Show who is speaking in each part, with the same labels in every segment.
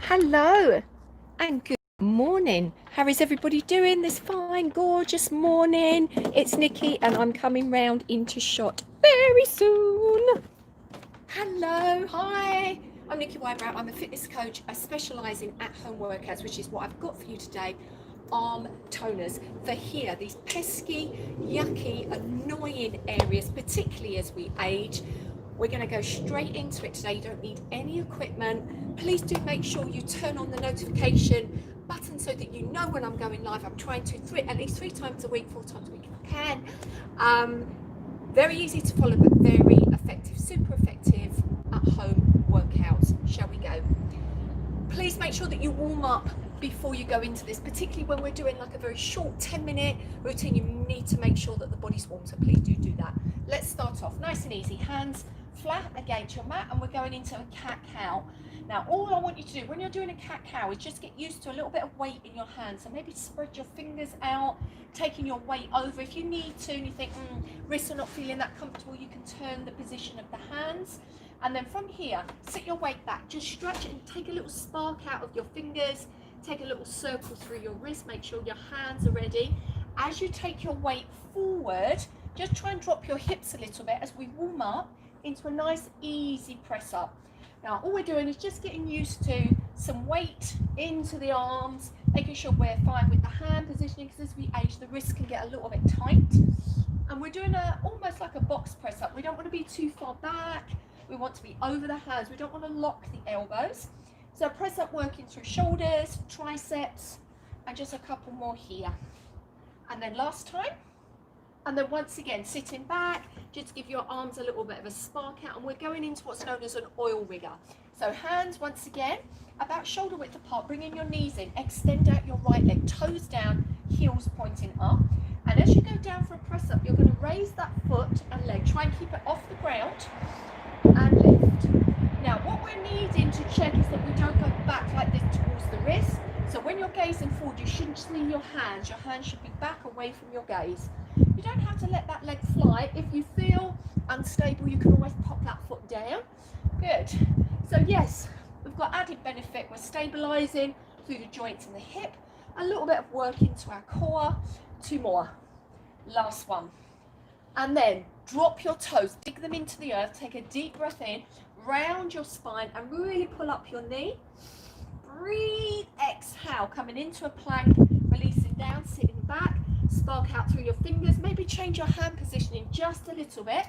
Speaker 1: Hello and good morning. How is everybody doing this fine, gorgeous morning? It's Nikki and I'm coming round into shot very soon. Hello, hi. I'm Nikki Wybrow. I'm a fitness coach. I specialise in at-home workouts, which is what I've got for you today. Arm toners for here, these pesky, yucky, annoying areas, particularly as we age. We're going to go straight into it today. You don't need any equipment. Please do make sure you turn on the notification button so that you know when I'm going live. I'm trying to at least 3 times a week, 4 times a week if I can. Very easy to follow, but very effective, super effective at-home workouts. Shall we go? Please make sure that you warm up before you go into this, particularly when we're doing like a very short 10-minute routine. You need to make sure that the body's warm, so please do that. Let's start off nice and easy. Hands flat against your mat, and we're going into a cat-cow. Now, all I want you to do when you're doing a cat-cow is just get used to a little bit of weight in your hands. So maybe spread your fingers out, taking your weight over. If you need to, and you think, wrists are not feeling that comfortable, you can turn the position of the hands. And then from here, sit your weight back, just stretch it and take a little spark out of your fingers. Take a little circle through your wrist, make sure your hands are ready. As you take your weight forward, just try and drop your hips a little bit as we warm up into a nice easy press up. Now all we're doing is just getting used to some weight into the arms, making sure we're fine with the hand positioning, because as we age the wrists can get a little bit tight. And we're doing almost like a box press up. We don't want to be too far back, we want to be over the hands, we don't want to lock the elbows. So press up working through shoulders, triceps, and just a couple more here. And then last time. And then once again, sitting back, just give your arms a little bit of a spark out, and we're going into what's known as an oil rigger. So hands, once again, about shoulder width apart, bringing your knees in, extend out your right leg, toes down, heels pointing up. And as you go down for a press up, you're going to raise that foot and leg, try and keep it off the ground, and lift. Now what we're needing to check is that we don't go back like this towards the wrist. So when you're gazing forward, you shouldn't see your hands should be back away from your gaze. You don't have to let that leg fly. If you feel unstable, you can always pop that foot down. Good. So yes, we've got added benefit. We're stabilizing through the joints and the hip. A little bit of work into our core. 2 more. Last one. And then drop your toes, dig them into the earth, take a deep breath in, round your spine and really pull up your knee. Breathe, exhale, coming into a plank, releasing down, sitting back, spark out through your fingers, maybe change your hand positioning just a little bit.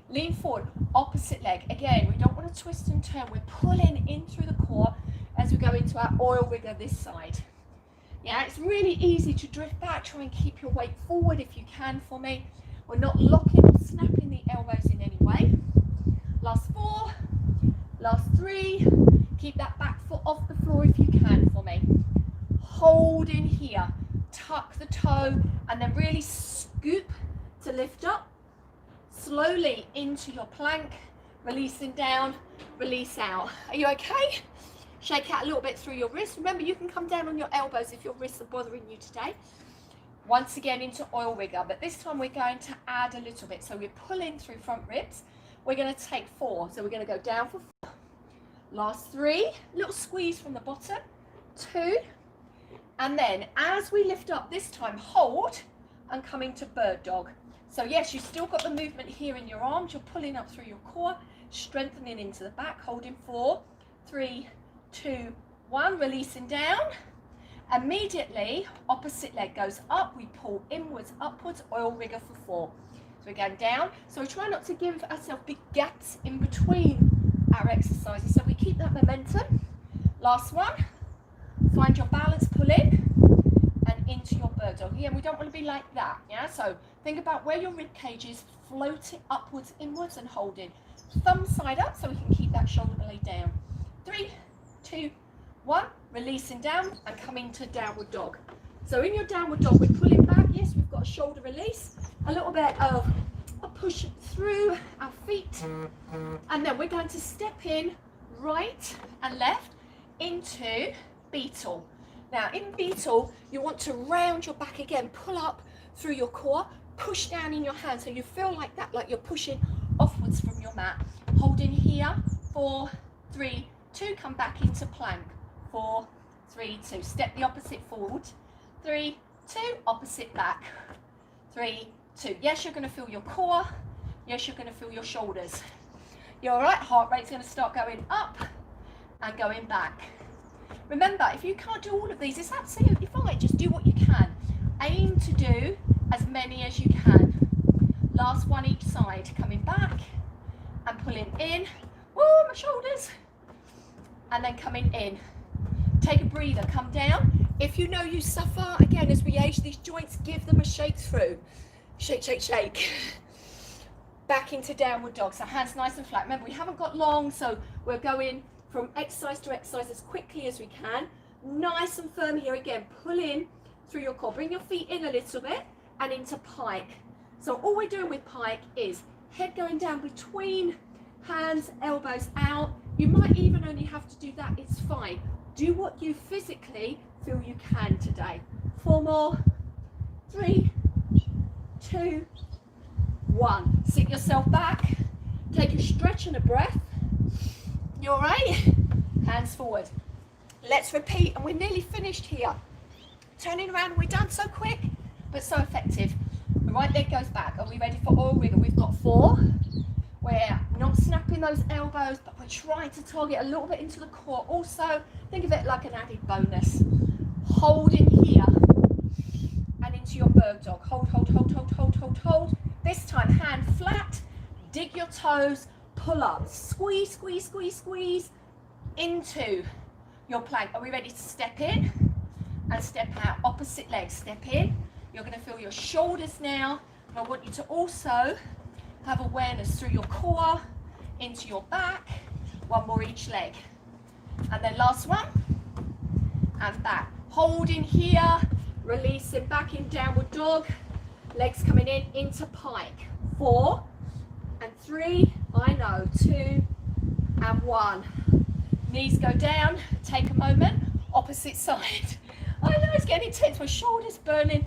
Speaker 1: Lean forward, opposite leg. Again, we don't want to twist and turn, we're pulling in through the core as we go into our oil rigger this side. Yeah, it's really easy to drift back, try and keep your weight forward if you can for me. We're not locking or snapping the elbows in any way. Last 4, last 3. Keep that back foot off the floor if you can for me. Hold in here, tuck the toe, and then really scoop to lift up. Slowly into your plank, releasing down, release out. Are you okay? Shake out a little bit through your wrist. Remember, you can come down on your elbows if your wrists are bothering you today. Once again into oil rigger, but this time we're going to add a little bit. So we're pulling through front ribs. We're going to take 4. So we're going to go down for 4. Last 3. Little squeeze from the bottom. 2. And then as we lift up this time, hold and come into bird dog. So yes, you've still got the movement here in your arms. You're pulling up through your core, strengthening into the back, holding 4, 3, 2, 1, releasing down. Immediately, opposite leg goes up, we pull inwards, upwards, oil rigger for 4. So we're going down. So we try not to give ourselves big gaps in between our exercises, so we keep that momentum. Last one, find your balance, pull in and into your bird dog. Yeah, we don't want to be like that, yeah? So think about where your rib cage is, floating upwards, inwards and holding. Thumb side up so we can keep that shoulder blade down. 3, 2, 1, releasing down and coming to downward dog. So in your downward dog, we're pulling back. Yes, we've got a shoulder release, a little bit of a push through our feet, and then we're going to step in right and left into beetle. Now in beetle, you want to round your back again, pull up through your core, push down in your hand so you feel like that, like you're pushing offwards from your mat. Hold in here, 4, 3, 2, come back into plank. 4, 3, 2. Step the opposite forward. 3, 2, opposite back. 3, 2. Yes, you're going to feel your core. Yes, you're going to feel your shoulders. You're all right. Heart rate's going to start going up and going back. Remember, if you can't do all of these, it's absolutely fine. Just do what you can. Aim to do as many as you can. Last one each side. Coming back and pulling in. Woo, my shoulders. And then coming in. Take a breather. Come down. If you know you suffer, again, as we age, these joints, give them a shake through. Shake, shake, shake. Back into downward dog. So hands nice and flat. Remember, we haven't got long, so we're going from exercise to exercise as quickly as we can. Nice and firm here again. Pull in through your core. Bring your feet in a little bit and into pike. So all we're doing with pike is head going down between hands, elbows out. You might even only have to do that. It's fine. Do what you physically feel you can today. 4 more. 3, 2, 1. Sit yourself back. Take a stretch and a breath. You all right? Hands forward. Let's repeat, and we're nearly finished here. Turning around, we're done. So quick, but so effective. The right leg goes back. Are we ready for oil rigger? We've got 4. We're not snapping those elbows, but we're trying to target a little bit into the core. Also, think of it like an added bonus. Hold in here and into your bird dog. Hold, hold, hold, hold, hold, hold, hold. This time, hand flat. Dig your toes. Pull up. Squeeze, squeeze, squeeze, squeeze into your plank. Are we ready to step in and step out? Opposite leg. Step in. You're going to feel your shoulders now. And I want you to also have awareness through your core, into your back. 1 more each leg. And then last one. And back. Hold in here. Releasing back in downward dog. Legs coming in into pike. 4 and 3. I know. 2 and 1. Knees go down. Take a moment. Opposite side. I know it's getting intense. My shoulders burning.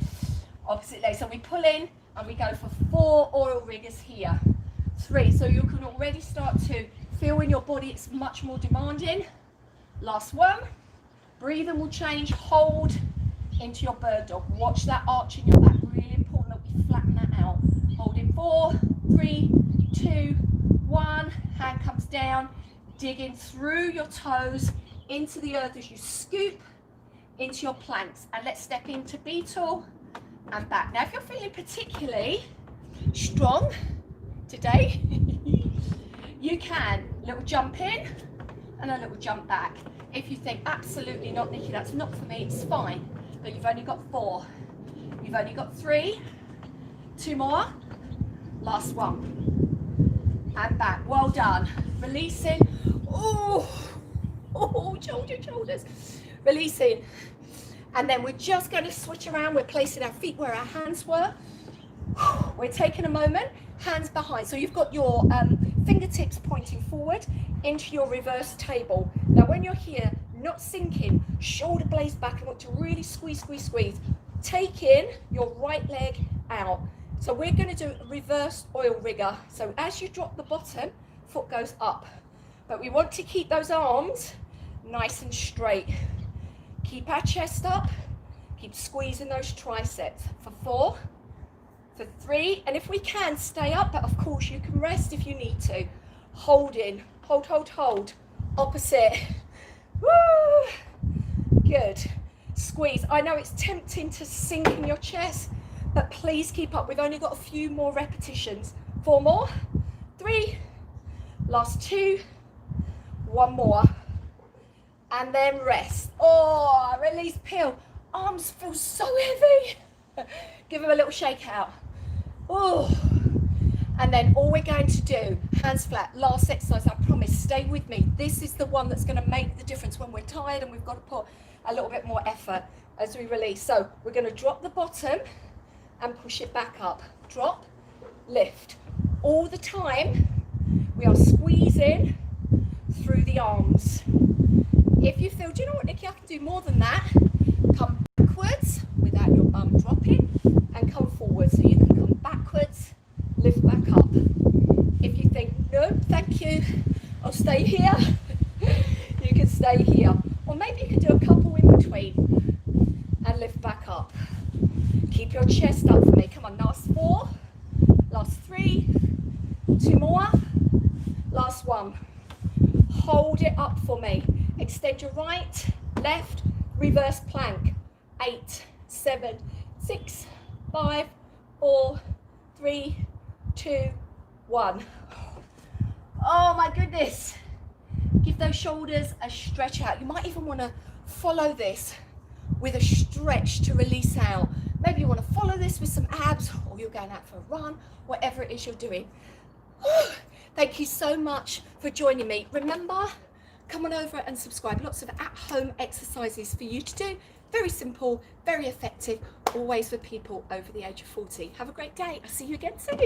Speaker 1: Opposite leg. So we pull in and we go for 4 oil riggers here. 3. So you can already start to feel in your body it's much more demanding. Last one. Breathing will change. Hold into your bird dog. Watch that arch in your back. Really important that we flatten that out. Hold in 4, 3, 2, 1. Hand comes down. Digging through your toes into the earth as you scoop into your planks. And let's step into beetle and back. Now, if you're feeling particularly strong today, you can little jump in and a little jump back. If you think absolutely not, Nikki, that's not for me, it's fine. But you've only got 4. You've only got 3. 2 more. Last one. And back. Well done. Releasing. Oh, shoulders. Releasing. And then we're just going to switch around. We're placing our feet where our hands were. We're taking a moment. Hands behind. So you've got your fingertips pointing forward into your reverse table. Now when you're here, not sinking, shoulder blades back. I want to really squeeze, squeeze, squeeze. Take in your right leg out. So we're going to do a reverse oil rigger. So as you drop the bottom, foot goes up. But we want to keep those arms nice and straight. Keep our chest up. Keep squeezing those triceps. For 4, for 3, and if we can, stay up. But of course, you can rest if you need to. Hold in. Hold, hold, hold. Opposite. Woo! Good. Squeeze. I know it's tempting to sink in your chest, but please keep up. We've only got a few more repetitions. 4 more. 3. Last 2. 1 more. And then rest. Oh, release, peel. Arms feel so heavy. Give them a little shake out. Oh. And then all we're going to do, hands flat, last exercise, I promise, stay with me. This is the one that's going to make the difference when we're tired and we've got to put a little bit more effort as we release. So we're going to drop the bottom and push it back up. Drop, lift. All the time, we are squeezing through the arms. If you feel, do you know what, Nikki, I can do more than that. Come backwards without your bum dropping and come forward. So you can come backwards, lift back up. If you think, no, thank you, I'll stay here, you can stay here. Or maybe you can chest up for me. Come on, last 4, last 3, 2 more, last 1. Hold it up for me. Extend your right, left, reverse plank. 8, 7, 6, 5, 4, 3, 2, 1. Oh my goodness. Give those shoulders a stretch out. You might even want to follow this with a stretch to release out. Maybe you want to follow this with some abs, or you're going out for a run, whatever it is you're doing. Thank you so much for joining me. Remember, come on over and subscribe. Lots of at-home exercises for you to do. Very simple, very effective, always for people over the age of 40. Have a great day. I'll see you again soon.